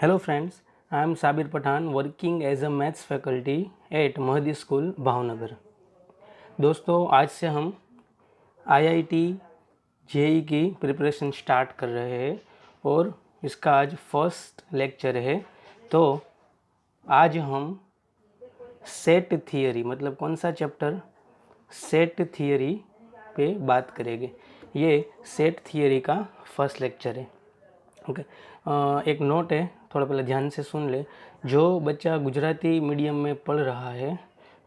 Hello friends, I am Sabir Pathan working as a maths faculty at Mahdi school Bhavnagar. दोस्तों आज से हम IIT JEE की प्रिपरेशन स्टार्ट कर रहे हैं और इसका आज फर्स्ट लेक्चर है। तो आज हम सेट थियरी मतलब कौन सा चैप्टर, सेट थियरी पे बात करेंगे। ये सेट थियरी का फर्स्ट लेक्चर है। ओके एक नोट है, थोड़ा पहले ध्यान से सुन ले। जो बच्चा गुजराती मीडियम में पढ़ रहा है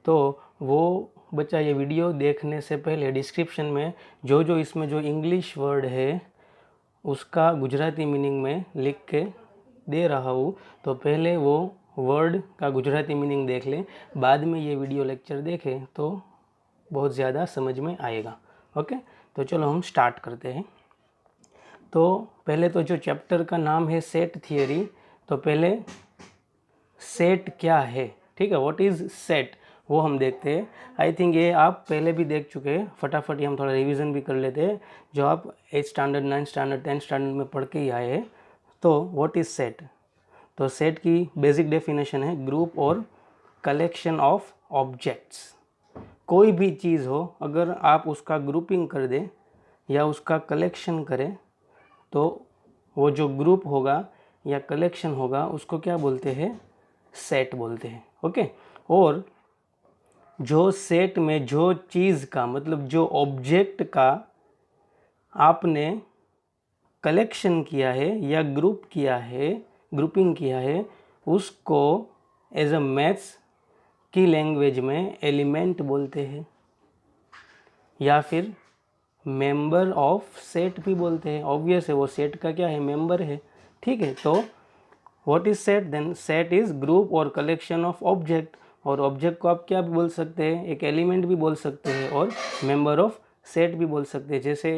तो वो बच्चा ये वीडियो देखने से पहले डिस्क्रिप्शन में जो इसमें जो इंग्लिश वर्ड है उसका गुजराती मीनिंग में लिख के दे रहा हूँ, तो पहले वो वर्ड का गुजराती मीनिंग देख ले, बाद में ये वीडियो लेक्चर देखे तो बहुत ज़्यादा समझ में आएगा। ओके, तो चलो हम स्टार्ट करते हैं। तो पहले तो जो चैप्टर का नाम है सेट थियरी, तो पहले सेट क्या है, ठीक है, व्हाट इज़ सेट, वो हम देखते हैं। आई थिंक ये आप पहले भी देख चुके हैं, फटाफट ये हम थोड़ा रिवीजन भी कर लेते हैं जो आप 8th standard 9th standard 10th standard में पढ़ के ही आए हैं। तो व्हाट इज़ सेट, तो सेट की बेसिक डेफिनेशन है ग्रुप और कलेक्शन ऑफ ऑब्जेक्ट्स। कोई भी चीज़ हो, अगर आप उसका ग्रुपिंग कर दें या उसका कलेक्शन करें तो वो जो ग्रुप होगा या कलेक्शन होगा उसको क्या बोलते हैं, सेट बोलते हैं। ओके, और जो सेट में जो चीज़ का मतलब जो ऑब्जेक्ट का आपने कलेक्शन किया है या ग्रुप किया है, ग्रुपिंग किया है, उसको एज अ मैथ्स की लैंग्वेज में एलिमेंट बोलते हैं या फिर मेंबर ऑफ सेट भी बोलते हैं। ऑब्वियस है, वो सेट का क्या है, मेंबर है। ठीक है, तो what is set, then set is group और कलेक्शन ऑफ ऑब्जेक्ट। और ऑब्जेक्ट को आप क्या भी बोल सकते हैं, एक एलिमेंट भी बोल सकते हैं और मेंबर ऑफ सेट भी बोल सकते हैं। जैसे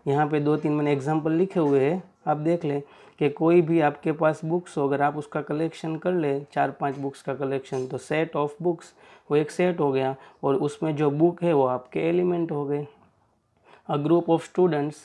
यहाँ पे 2-3 मैंने एग्जांपल लिखे हुए हैं, आप देख लें कि कोई भी आपके पास बुक्स हो, अगर आप उसका कलेक्शन कर ले 4-5 बुक्स का कलेक्शन, तो सेट ऑफ बुक्स वो एक सेट हो गया और उसमें जो बुक है वो आपके एलिमेंट हो गए। अ ग्रुप ऑफ स्टूडेंट्स,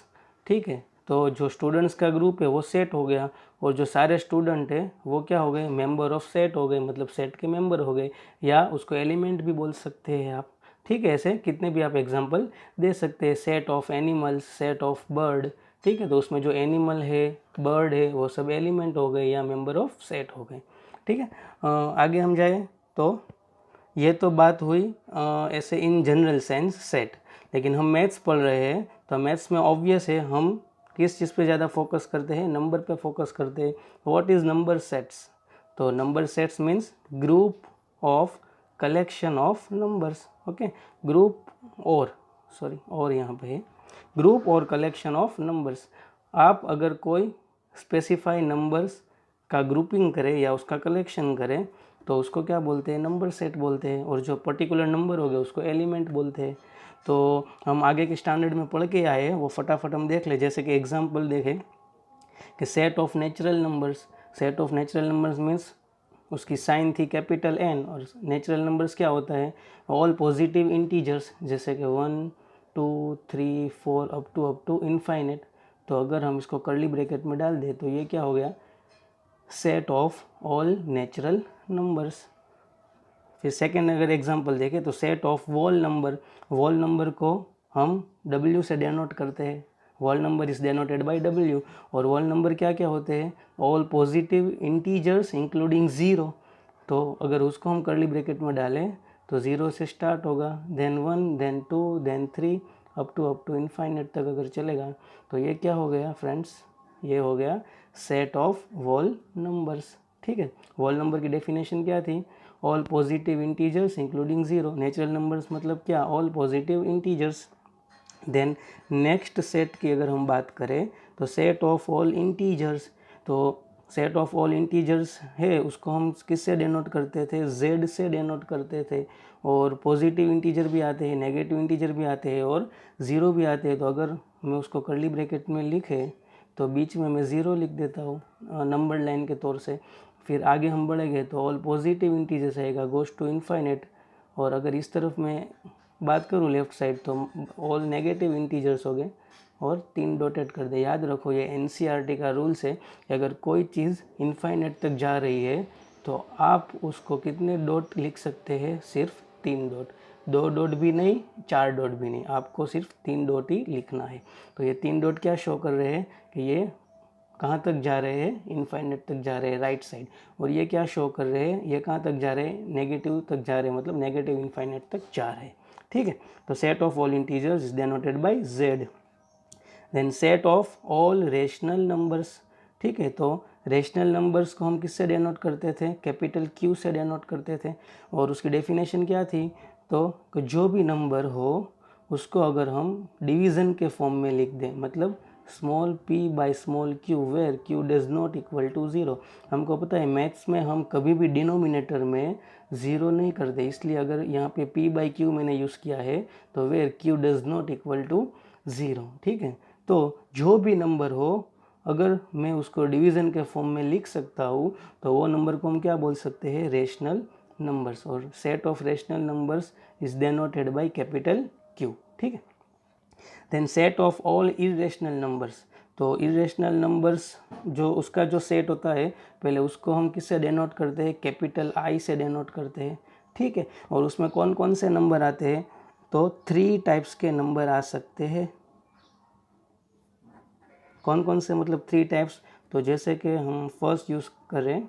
ठीक है, तो जो स्टूडेंट्स का ग्रुप है वो सेट हो गया और जो सारे स्टूडेंट है वो क्या हो गए, मेंबर ऑफ सेट हो गए, मतलब सेट के मेंबर हो गए, या उसको एलिमेंट भी बोल सकते हैं आप। ठीक है, ऐसे कितने भी आप एग्जांपल दे सकते हैं। Set of animals, set of bird, ठीक है, तो उसमें जो एनिमल है, बर्ड है, वो सब एलिमेंट हो गए या मेंबर ऑफ सेट हो गए। ठीक है, आगे हम जाए तो ये तो बात हुई ऐसे इन जनरल सेंस सेट। लेकिन हम मैथ्स पढ़ रहे हैं तो मैथ्स में ऑब्वियस है हम किस चीज़ पे ज़्यादा फोकस करते हैं, नंबर पे फोकस करते हैं। व्हाट इज़ नंबर सेट्स, तो number sets means group of collection of numbers. Okay, group और यहाँ पे है ग्रुप और कलेक्शन ऑफ नंबर्स। आप अगर कोई स्पेसिफाई नंबर्स का ग्रुपिंग करें या उसका कलेक्शन करें तो उसको क्या बोलते हैं, नंबर सेट बोलते हैं। और जो पर्टिकुलर नंबर हो गया उसको एलिमेंट बोलते हैं। तो हम आगे के स्टैंडर्ड में पढ़ के आए हैं, वो फटाफट हम देख ले। जैसे कि एग्जांपल देखें कि set of natural numbers, set of natural numbers means उसकी साइन थी कैपिटल एन, और नेचुरल नंबर्स क्या होता है, ऑल पॉजिटिव इंटीजर्स, जैसे कि 1 2 3 4 अप टू इनफाइनेट। तो अगर हम इसको कर्ली ब्रैकेट में डाल दें तो ये क्या हो गया, set of all natural numbers. फिर सेकेंड अगर एग्जांपल देखें तो set of whole number, whole number को हम W से डेनोट करते हैं, whole number is denoted by W। और वॉल नंबर क्या क्या होते हैं, all positive integers including zero. तो अगर उसको हम कर्ली ब्रैकेट में डालें तो ज़ीरो से स्टार्ट होगा, then 1 then 2 then 3 up to infinite तक अगर चलेगा। तो ये क्या हो गया फ्रेंड्स, ये हो गया सेट ऑफ वॉल नंबर्स। ठीक है, वॉल नंबर की डेफिनेशन क्या थी, all positive integers including zero. Natural numbers मतलब क्या, all positive integers. Then next set की अगर हम बात करें तो सेट ऑफ ऑल इंटीजर्स, तो सेट ऑफ ऑल इंटीजर्स है उसको हम किससे डेनोट करते थे, Z से डेनोट करते थे। और पॉजिटिव इंटीजर भी आते हैं, नेगेटिव इंटीजर भी आते हैं और ज़ीरो भी आते हैं। तो अगर मैं उसको कर्ली ब्रैकेट में लिखे तो बीच में मैं ज़ीरो लिख देता हूँ नंबर लाइन के तौर से। फिर आगे हम बढ़ेंगे तो ऑल पॉजिटिव इंटीजर्स आएगा, गोस टू इनफाइनेट। और अगर इस तरफ मैं बात करूँ लेफ्ट साइड तो ऑल नेगेटिव इंटीजर्स हो गए, और 3 डॉट ऐड कर दे। याद रखो ये NCERT का रूल्स है कि अगर कोई चीज़ इनफाइनाइट तक जा रही है तो आप उसको कितने डॉट लिख सकते हैं, सिर्फ 3 डॉट। 2 डॉट भी नहीं, 4 डॉट भी नहीं, आपको सिर्फ 3 डॉट ही लिखना है। तो ये 3 डॉट क्या शो कर रहे हैं कि ये कहाँ तक जा रहे हैं, इनफाइनाइट तक जा रहे हैं राइट साइड। और ये क्या शो कर रहे हैं, ये कहाँ तक जा रहे हैं, नेगेटिव तक जा रहे हैं, मतलब नेगेटिव इनफाइनाइट तक जा रहे हैं। ठीक है, तो set of all integers is denoted by Z। Then set of all rational numbers. ठीक है, तो रेशनल नंबर्स को हम किससे डिनोट करते थे, कैपिटल Q से डिनोट करते थे। और उसकी डेफिनेशन क्या थी, तो जो भी नंबर हो उसको अगर हम डिवीज़न के फॉर्म में लिख दें, मतलब small p by small q where q does not equal to 0। हमको पता है मैथ्स में हम कभी भी डिनोमिनेटर में 0 नहीं करते, इसलिए अगर यहाँ पे p बाई q मैंने यूज़ किया है तो where q does not equal to 0। ठीक है, तो जो भी नंबर हो अगर मैं उसको डिवीज़न के फॉर्म में लिख सकता हूँ तो वो नंबर को हम क्या बोल सकते हैं, रेशनल नंबर्स। और set of rational numbers is denoted by capital Q। ठीक है, then set of all irrational numbers. तो इरेशनल नंबर्स जो उसका जो सेट होता है पहले उसको हम किससे डिनोट करते हैं, कैपिटल I से डिनोट करते हैं। ठीक है, और उसमें कौन कौन से नंबर आते हैं, तो 3 टाइप्स के नंबर आ सकते हैं। कौन कौन से, मतलब 3 टाइप्स, तो जैसे कि हम फर्स्ट यूज़ करें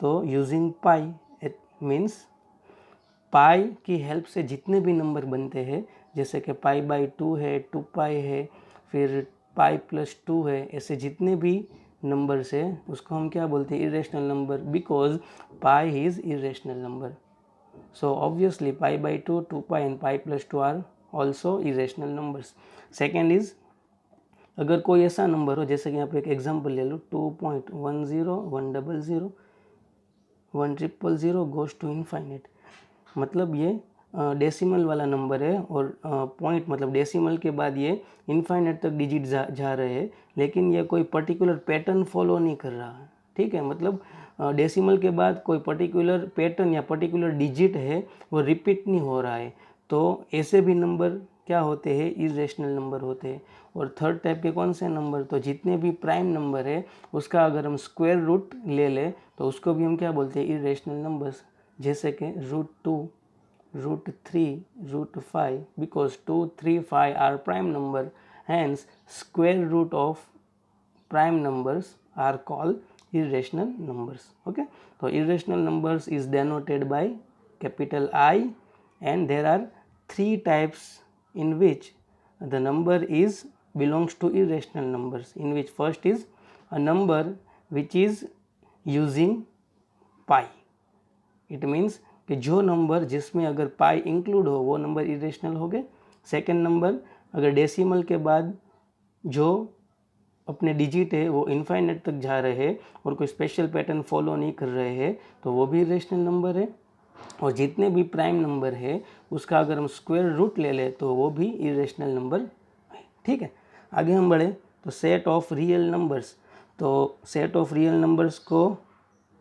तो यूजिंग पाई, इट मीन्स पाई की हेल्प से जितने भी नंबर बनते हैं, जैसे कि पाई बाई 2 है, 2 पाई है, फिर पाई प्लस 2 है, ऐसे जितने भी नंबर्स है उसको हम क्या बोलते हैं, irrational number, because pi is irrational number. So obviously pi by 2, 2 pi and pi plus 2 are also irrational numbers. Second is, अगर कोई ऐसा नंबर हो, जैसे कि यहाँ पे एक एग्जांपल ले लो, 2.10 100 100 गोज टू इनफाइनाइट, मतलब ये डेसिमल वाला नंबर है और पॉइंट मतलब डेसिमल के बाद ये इनफाइनाइट तक डिजिट जा रहे हैं, लेकिन ये कोई पर्टिकुलर पैटर्न फॉलो नहीं कर रहा है। ठीक है, मतलब डेसिमल के बाद कोई पर्टिकुलर पैटर्न या पर्टिकुलर डिजिट है वो रिपीट नहीं हो रहा है, तो ऐसे भी नंबर क्या होते हैं, इरेशनल नंबर होते हैं। और थर्ड टाइप के कौन से नंबर, तो जितने भी प्राइम नंबर है उसका अगर हम स्क्वायर रूट ले लें तो उसको भी हम क्या बोलते हैं, इरेशनल नंबर्स। जैसे कि √2, √3, √5, because 2, 3, 5 are prime number, hence square root of prime numbers are called irrational numbers. Okay, so irrational numbers is denoted by capital I, and there are 3 types in which the number is belongs to irrational numbers, in which first is a number which is using pi, it means कि जो number जिसमें अगर पाई include हो वो number irrational हो गए। Second number, अगर decimal के बाद जो अपने डिजिट है वो इनफाइनाइट तक जा रहे हैं और कोई स्पेशल पैटर्न फॉलो नहीं कर रहे हैं तो वो भी इरेशनल नंबर है। और जितने भी प्राइम नंबर है उसका अगर हम स्क्वायर रूट ले लें तो वो भी इरेशनल नंबर है। ठीक है, आगे हम बढ़े तो सेट ऑफ रियल नंबर्स। तो सेट ऑफ रियल नंबर्स को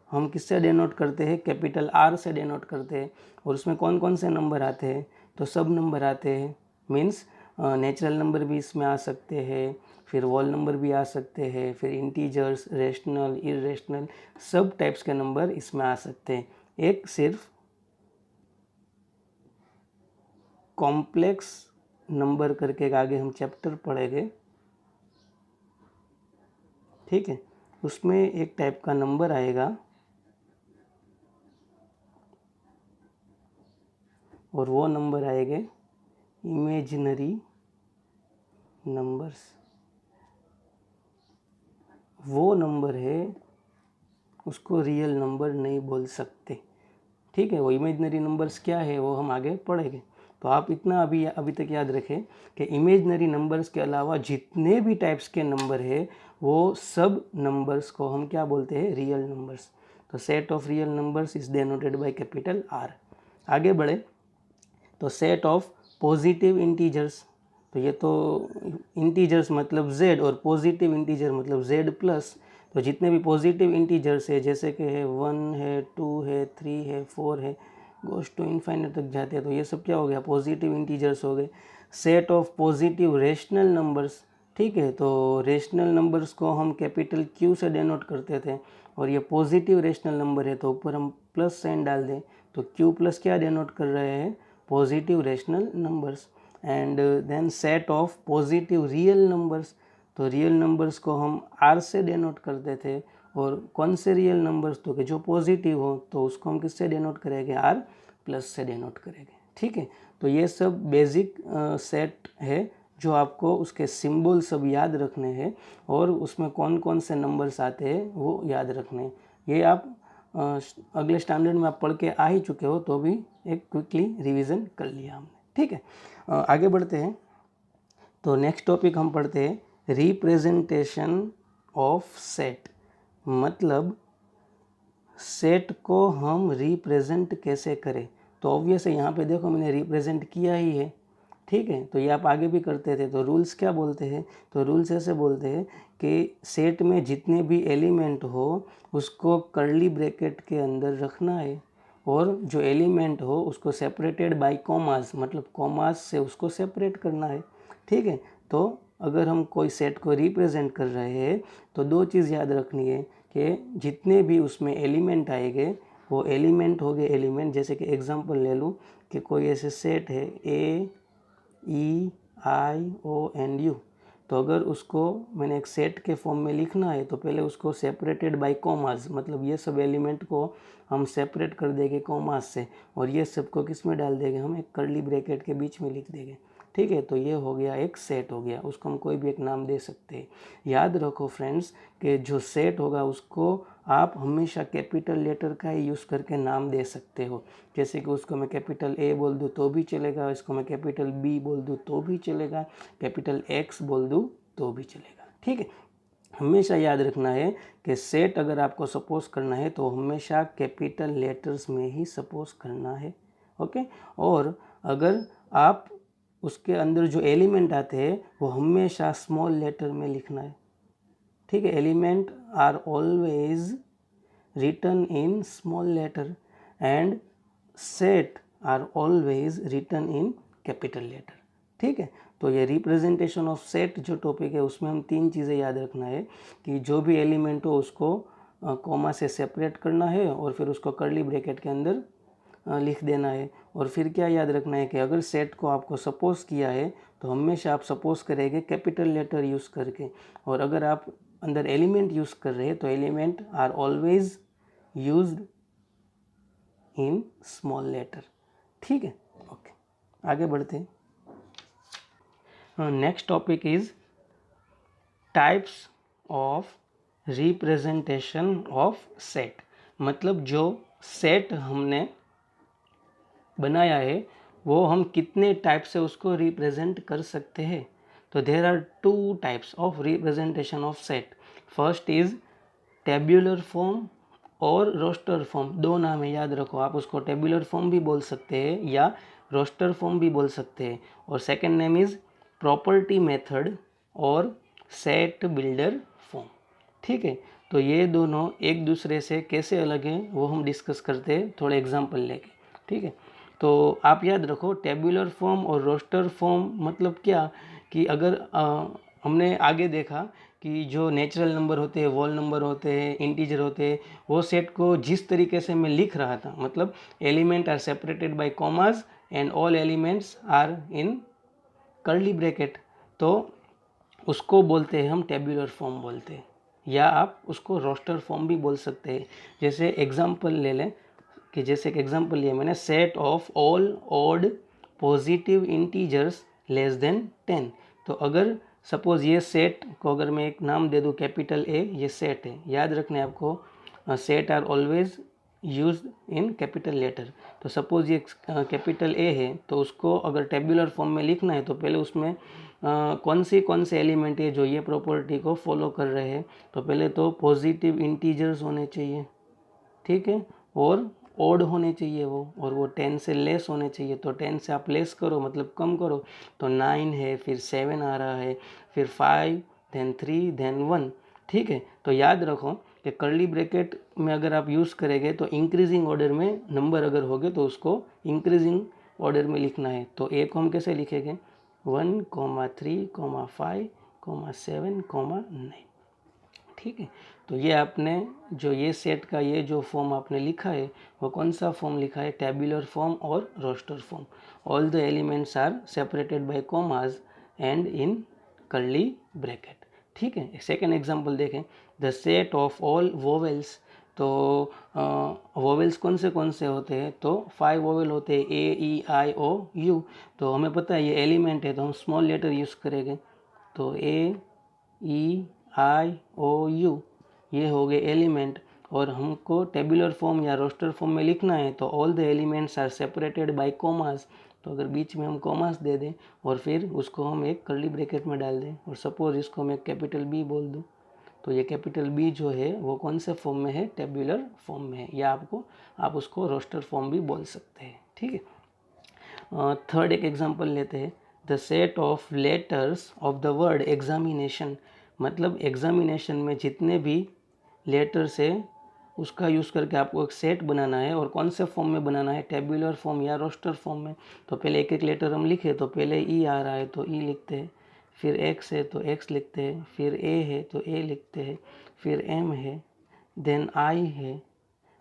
हम किससे डिनोट करते हैं, कैपिटल R से डिनोट करते हैं। और उसमें कौन कौन से नंबर आते हैं, तो सब नंबर आते हैं, मीन्स नेचुरल नंबर भी इसमें आ सकते हैं, फिर वॉल नंबर भी आ सकते हैं, फिर इंटीजर्स, रेशनल, इरेशनल, सब टाइप्स के नंबर इसमें आ सकते हैं। एक सिर्फ कॉम्प्लेक्स नंबर करके आगे हम चैप्टर पढ़ेंगे। ठीक है, उसमें एक टाइप का नंबर आएगा और वो नंबर आएंगे इमेजिनरी नंबर्स। वो नंबर है उसको रियल नंबर नहीं बोल सकते। ठीक है, वो इमेजिनरी नंबर्स क्या है वो हम आगे पढ़ेंगे। तो आप इतना अभी तक याद रखें कि इमेजिनरी नंबर्स के अलावा जितने भी टाइप्स के नंबर है वो सब नंबर्स को हम क्या बोलते हैं, रियल नंबर्स। तो set of real numbers is denoted by capital R। आगे बढ़े तो सेट ऑफ पॉजिटिव इंटीजर्स। तो ये तो इंटीजर्स मतलब z और पॉजिटिव इंटीजर मतलब z+। तो जितने भी पॉजिटिव इंटीजर्स है जैसे कि है 1 है, 2 है, 3 है, 4 है, गोज़ टू इन्फाइनाइट तक जाते हैं, तो ये सब क्या हो गया, पॉजिटिव इंटीजर्स हो गए। Set of positive rational numbers, ठीक है, तो रेशनल नंबर्स को हम कैपिटल Q से डिनोट करते थे, और ये पॉजिटिव रेशनल नंबर है तो ऊपर हम प्लस साइन डाल दें, तो Q प्लस क्या डिनोट कर रहे हैं, positive rational numbers. And then set of positive real numbers, तो रियल नंबर्स को हम R से डिनोट करते थे, और कौन से रियल नंबर्स, तो कि जो पॉजिटिव हो तो उसको हम किससे डिनोट करेंगे, R प्लस से डिनोट करेंगे, ठीक है। तो ये सब बेसिक सेट है जो आपको उसके सिंबल सब याद रखने हैं, और उसमें कौन कौन से नंबर्स आते हैं वो याद रखने हैं। ये आप अगले स्टैंडर्ड में आप पढ़ के आ ही चुके हो, तो भी एक क्विकली रिवीजन कर लिया हमने, ठीक है। आगे बढ़ते हैं, तो नेक्स्ट टॉपिक हम पढ़ते हैं रिप्रेजेंटेशन ऑफ सेट, मतलब सेट को हम रिप्रेजेंट कैसे करें। तो ऑब्वियस है, यहाँ पे देखो मैंने रिप्रेजेंट किया ही है, ठीक है, तो ये आप आगे भी करते थे। तो रूल्स क्या बोलते हैं, तो रूल्स ऐसे बोलते हैं कि सेट में जितने भी एलिमेंट हो उसको कर्ली ब्रैकेट के अंदर रखना है, और जो एलिमेंट हो उसको सेपरेटेड बाय कॉमास, मतलब कॉमास से उसको सेपरेट करना है, ठीक है। तो अगर हम कोई सेट को रिप्रेजेंट कर रहे हैं तो दो चीज़ याद रखनी है कि जितने भी उसमें एलिमेंट आएंगे वो एलिमेंट हो गए एलिमेंट, जैसे कि एग्जांपल ले लूँ कि कोई ऐसे सेट है AEIONU, तो अगर उसको मैंने एक सेट के फॉर्म में लिखना है तो पहले उसको सेपरेटेड बाय कॉमास, मतलब ये सब एलिमेंट को हम सेपरेट कर देंगे कॉमास से, और ये सब को किस में डाल देंगे, हम एक कर्ली ब्रैकेट के बीच में लिख देंगे, ठीक है। तो ये हो गया एक सेट हो गया, उसको हम कोई भी एक नाम दे सकते हैं। याद रखो फ्रेंड्स कि जो सेट होगा उसको आप हमेशा कैपिटल लेटर का ही यूज़ करके नाम दे सकते हो, जैसे कि उसको मैं कैपिटल A बोल दूँ तो भी चलेगा, इसको मैं कैपिटल B बोल दूँ तो भी चलेगा, कैपिटल X बोल दूँ तो भी चलेगा, ठीक है। हमेशा याद रखना है कि सेट अगर आपको सपोज करना है तो हमेशा कैपिटल लेटर्स में ही सपोज करना है, ओके। और अगर आप उसके अंदर जो एलिमेंट आते हैं वो हमेशा स्मॉल लेटर में लिखना है, ठीक है। Element are always written in small letter and set are always written in capital letter, ठीक है। तो ये रिप्रेजेंटेशन ऑफ सेट जो टॉपिक है उसमें हम तीन चीज़ें याद रखना है कि जो भी एलिमेंट हो उसको कॉमा से सेपरेट करना है, और फिर उसको कर्ली ब्रैकेट के अंदर लिख देना है। और फिर क्या याद रखना है कि अगर सेट को आपको सपोज किया है तो हमेशा आप सपोज करेंगे कैपिटल लेटर यूज़ करके, और अगर आप अंदर एलिमेंट यूज़ कर रहे हैं तो element are always used in small letter, ठीक है, ओके। आगे बढ़ते हैं, next topic is types of representation of set, मतलब जो सेट हमने बनाया है वो हम कितने टाइप से उसको रिप्रेजेंट कर सकते हैं। तो there are two types of representation of set. First is tabular form और रोस्टर फॉर्म, दो नाम है, याद रखो। आप उसको टेब्यूलर फॉर्म भी बोल सकते हैं या रोस्टर फॉर्म भी बोल सकते हैं। और second name is property method और सेट बिल्डर फॉर्म, ठीक है। तो ये दोनों एक दूसरे से कैसे अलग हैं वो हम डिस्कस करते हैं थोड़े एग्जांपल लेके, ठीक है। तो आप याद रखो टेब्यूलर फॉर्म और रोस्टर फॉर्म मतलब क्या, कि अगर हमने आगे देखा कि जो नेचुरल नंबर होते हैं, वॉल नंबर होते हैं, इंटीजर होते हैं, वो सेट को जिस तरीके से मैं लिख रहा था, मतलब element are separated by commas and all elements are in curly bracket, तो उसको बोलते हैं हम टेब्यूलर फॉर्म बोलते हैं, या आप उसको रोस्टर फॉर्म भी बोल सकते हैं। जैसे एग्जांपल ले लें कि जैसे कि एग्जांपल लिया मैंने, set of all odd positive integers less than 10। तो अगर सपोज ये सेट को अगर मैं एक नाम दे दूँ कैपिटल A, ये सेट है, याद रखने आपको set are always used in capital letter. तो सपोज ये कैपिटल A है, तो उसको अगर टेब्यूलर फॉर्म में लिखना है तो पहले उसमें कौन से एलिमेंट है जो ये प्रॉपर्टी को फॉलो कर रहे हैं। तो पहले तो पॉजिटिव इंटीजर्स होने चाहिए, ठीक है, और ओड होने चाहिए वो, और वो 10 से लेस होने चाहिए। तो 10 से आप लेस करो मतलब कम करो, तो 9 है, फिर 7 आ रहा है, फिर 5, देन 3, देन 1, ठीक है। तो याद रखो कि कर्ली ब्रैकेट में अगर आप यूज़ करेंगे तो इंक्रीजिंग ऑर्डर में नंबर अगर होगे तो उसको इंक्रीजिंग ऑर्डर में लिखना है। तो ए को हम कैसे लिखेंगे 1, 3, 5, 7, 9। ठीक है, तो ये आपने जो ये सेट का ये जो फॉर्म आपने लिखा है वो कौन सा फॉर्म लिखा है, टेबुलर फॉर्म और roster form. All the elements are separated by commas and in curly bracket. ठीक है, सेकेंड एग्जांपल देखें, the set of all vowels. तो वोवेल्स कौन से होते हैं, तो 5 वोवेल होते हैं, ए ई आई ओ यू। तो हमें पता है ये एलिमेंट है तो हम स्मॉल लेटर यूज़ करेंगे। तो ए ई आई ओ यू ये हो गए एलिमेंट, और हमको टेबुलर फॉर्म या रोस्टर फॉर्म में लिखना है तो all the elements are separated by commas. तो अगर बीच में हम कॉमास दे दें और फिर उसको हम एक कर्ली ब्रैकेट में डाल दें और सपोज इसको मैं कैपिटल बी बोल दूं, तो ये कैपिटल बी जो है वो कौन से फॉर्म में है, टेबुलर फॉर्म में है, या आप उसको रोस्टर फॉर्म भी बोल सकते हैं। ठीक है, थर्ड एक एग्जांपल लेते हैं, the set of letters of the word examination. मतलब एग्जामिनेशन में जितने भी लेटर्स है उसका यूज़ करके आपको एक सेट बनाना है, और कौन से फॉर्म में बनाना है, टेबुलर फॉर्म या रोस्टर फॉर्म में। तो पहले एक एक लेटर हम लिखे, तो पहले ई आ रहा है तो ई लिखते हैं, फिर एक्स है तो एक्स लिखते हैं, फिर ए है तो ए लिखते हैं, फिर एम है, देन आई है,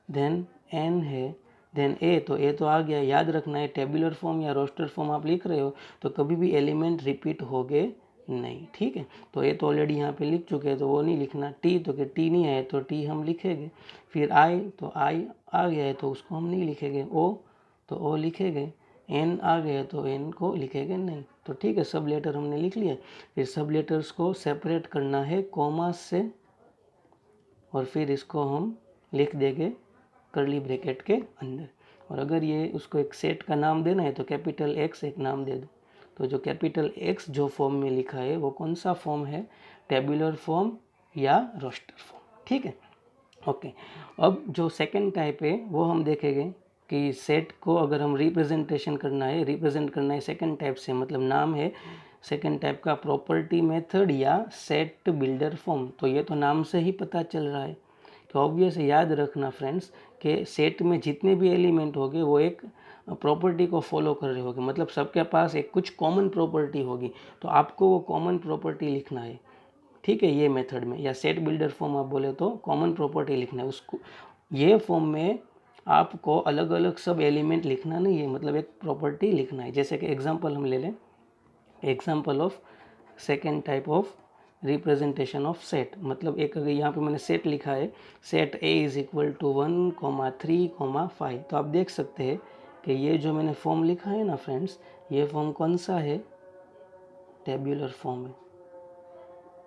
देन एन है, देन ए। तो ए तो आ गया। याद रखना है टेबुलर फॉर्म या रोस्टर फॉर्म आप लिख रहे हो तो कभी भी एलिमेंट रिपीट होगे नहीं। ठीक है, तो ये तो ऑलरेडी यहाँ पे लिख चुके हैं तो वो नहीं लिखना। टी तो कि टी नहीं आए तो टी हम लिखेंगे, फिर आई तो आई आ गया है तो उसको हम नहीं लिखेंगे, ओ तो ओ लिखेंगे, एन आ गया तो एन को लिखेंगे नहीं। तो ठीक है, सब लेटर हमने लिख लिए। फिर सब लेटर्स को सेपरेट करना है कॉमास से, और फिर इसको हम लिख देंगे कर्ली ब्रैकेट के अंदर। और अगर ये उसको एक सेट का नाम देना है तो कैपिटल एक्स एक नाम दे दो। तो जो कैपिटल एक्स जो फॉर्म में लिखा है वो कौन सा फॉर्म है, टेबुलर फॉर्म या रोस्टर फॉर्म। ठीक है, ओके। अब जो सेकंड टाइप है वो हम देखेंगे कि सेट को अगर हम रिप्रेजेंट करना है सेकंड टाइप से, मतलब नाम है सेकंड टाइप का प्रॉपर्टी मेथड या सेट बिल्डर फॉर्म। तो ये तो नाम से ही पता चल रहा है। तो ऑब्वियस याद रखना फ्रेंड्स कि सेट में जितने भी एलिमेंट होंगे वो एक प्रॉपर्टी को फॉलो कर रहे होंगे, मतलब सबके पास एक कुछ कॉमन प्रॉपर्टी होगी, तो आपको वो कॉमन प्रॉपर्टी लिखना है। ठीक है, ये मेथड में या सेट बिल्डर फॉर्म आप बोले तो कॉमन प्रॉपर्टी लिखना है उसको। ये फॉर्म में आपको अलग अलग सब एलिमेंट लिखना नहीं है, मतलब एक प्रॉपर्टी लिखना है। जैसे कि एग्जांपल हम ले लें, example of second type of representation of set. मतलब एक अगर यहाँ पे मैंने सेट लिखा है, set A is equal to 1, 3, 5। तो आप देख सकते हैं कि ये जो मैंने फॉर्म लिखा है ना फ्रेंड्स, ये फॉर्म कौन सा है, टेबुलर फॉर्म है।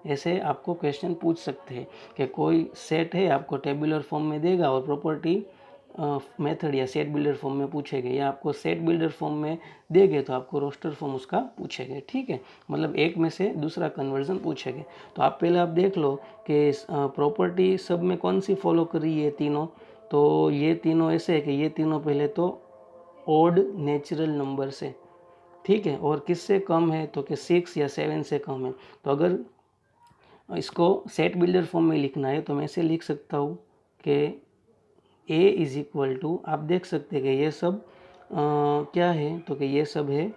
ऐसे आपको क्वेश्चन पूछ सकते हैं कि कोई सेट है आपको टेबुलर फॉर्म में देगा और प्रॉपर्टी मेथड या सेट बिल्डर फॉर्म में पूछेंगे, या आपको सेट बिल्डर फॉर्म में देंगे तो आपको रोस्टर फॉर्म उसका पूछेंगे। ठीक है, मतलब एक में से दूसरा कन्वर्जन पूछेंगे। तो आप पहले आप देख लो कि प्रॉपर्टी सब में कौन सी फॉलो कर रही है तीनों। तो ये तीनों ऐसे है कि ये तीनों पहले तो ऑड नेचुरल नंबर से, ठीक है, और किससे कम है तो कि 6 या 7 से कम है। तो अगर इसको सेट बिल्डर फॉर्म में लिखना है तो मैं ऐसे लिख सकता हूँ कि a इज इक्वल टू, आप देख सकते हैं कि ये सब क्या है, तो कि ये सब है,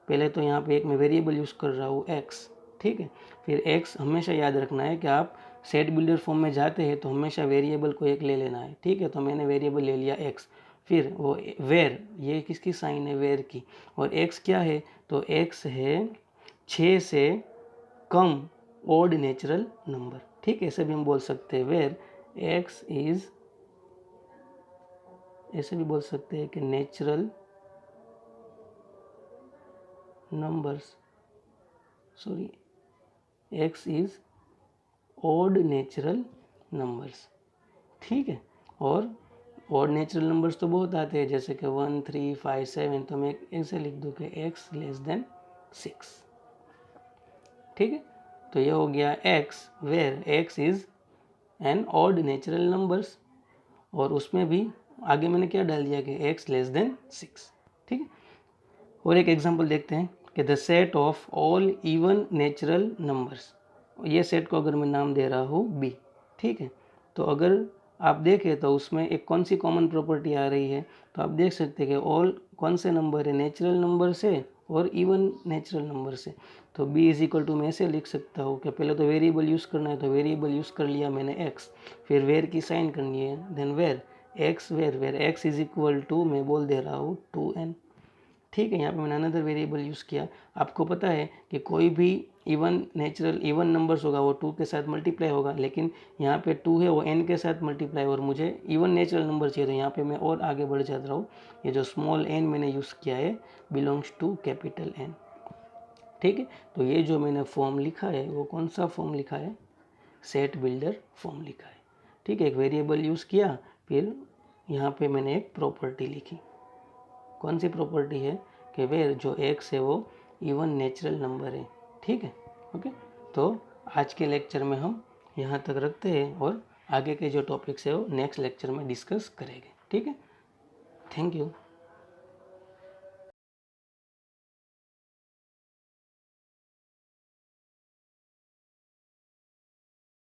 पहले तो यहाँ पे एक मैं वेरिएबल यूज़ कर रहा हूँ x। ठीक है, फिर x हमेशा याद रखना है कि आप सेट बिल्डर फॉर्म में जाते हैं तो हमेशा वेरिएबल को एक ले लेना है। ठीक है, तो मैंने वेरिएबल ले लिया x, फिर वो वेर, ये किसकी साइन है, वेर की, और x क्या है, तो x है 6 से कम ऑड नेचुरल नंबर। ठीक है, ऐसे भी हम बोल सकते हैं वेर x इज, ऐसे भी बोल सकते हैं कि natural numbers, sorry x is odd natural numbers. ठीक है, और ऑड नेचुरल नंबर्स तो बहुत आते हैं, जैसे कि 1, 3, 5, 7। तो मैं ऐसे लिख दूँ कि x लेस देन 6। ठीक है, तो ये हो गया x where x is an odd natural numbers, और उसमें भी आगे मैंने क्या डाल दिया कि x लेस देन 6। ठीक है, और एक एग्जांपल देखते हैं कि the set of all even natural numbers. ये सेट को अगर मैं नाम दे रहा हूँ b। ठीक है, तो अगर आप देखें तो उसमें एक कौन सी कॉमन प्रॉपर्टी आ रही है, तो आप देख सकते हैं कि ऑल कौन से नंबर है, नेचुरल नंबर से और इवन नेचुरल नंबर से। तो b इज इक्वल टू मैं ऐसे लिख सकता हूँ कि पहले तो वेरिएबल यूज़ करना है, तो वेरिएबल यूज़ कर लिया मैंने x, फिर वेर की साइन करनी है, then where x, where x is equal to मैं बोल दे रहा हूँ 2n। ठीक है, यहाँ पे मैंने अनदर वेरिएबल यूज़ किया। आपको पता है कि कोई भी इवन नंबर्स होगा वो 2 के साथ मल्टीप्लाई होगा, लेकिन यहाँ पे 2 है वो n के साथ मल्टीप्लाई, और मुझे इवन नेचुरल नंबर चाहिए, तो यहाँ पे मैं और आगे बढ़ जाता हूँ। ये जो स्मॉल n मैंने यूज़ किया है बिलोंग्स टू कैपिटल N। ठीक है, तो ये जो मैंने फॉर्म लिखा है वो कौन सा फॉर्म लिखा है, सेट बिल्डर फॉर्म लिखा है। ठीक है, एक वेरिएबल यूज़ किया, फिर यहाँ पे मैंने एक प्रॉपर्टी लिखी। कौन सी प्रॉपर्टी है कि वेर जो x है वो इवन नेचुरल नंबर है। ठीक है, ओके। तो आज के लेक्चर में हम यहाँ तक रखते हैं और आगे के जो टॉपिक्स है वो नेक्स्ट लेक्चर में डिस्कस करेंगे। ठीक है, थैंक यू।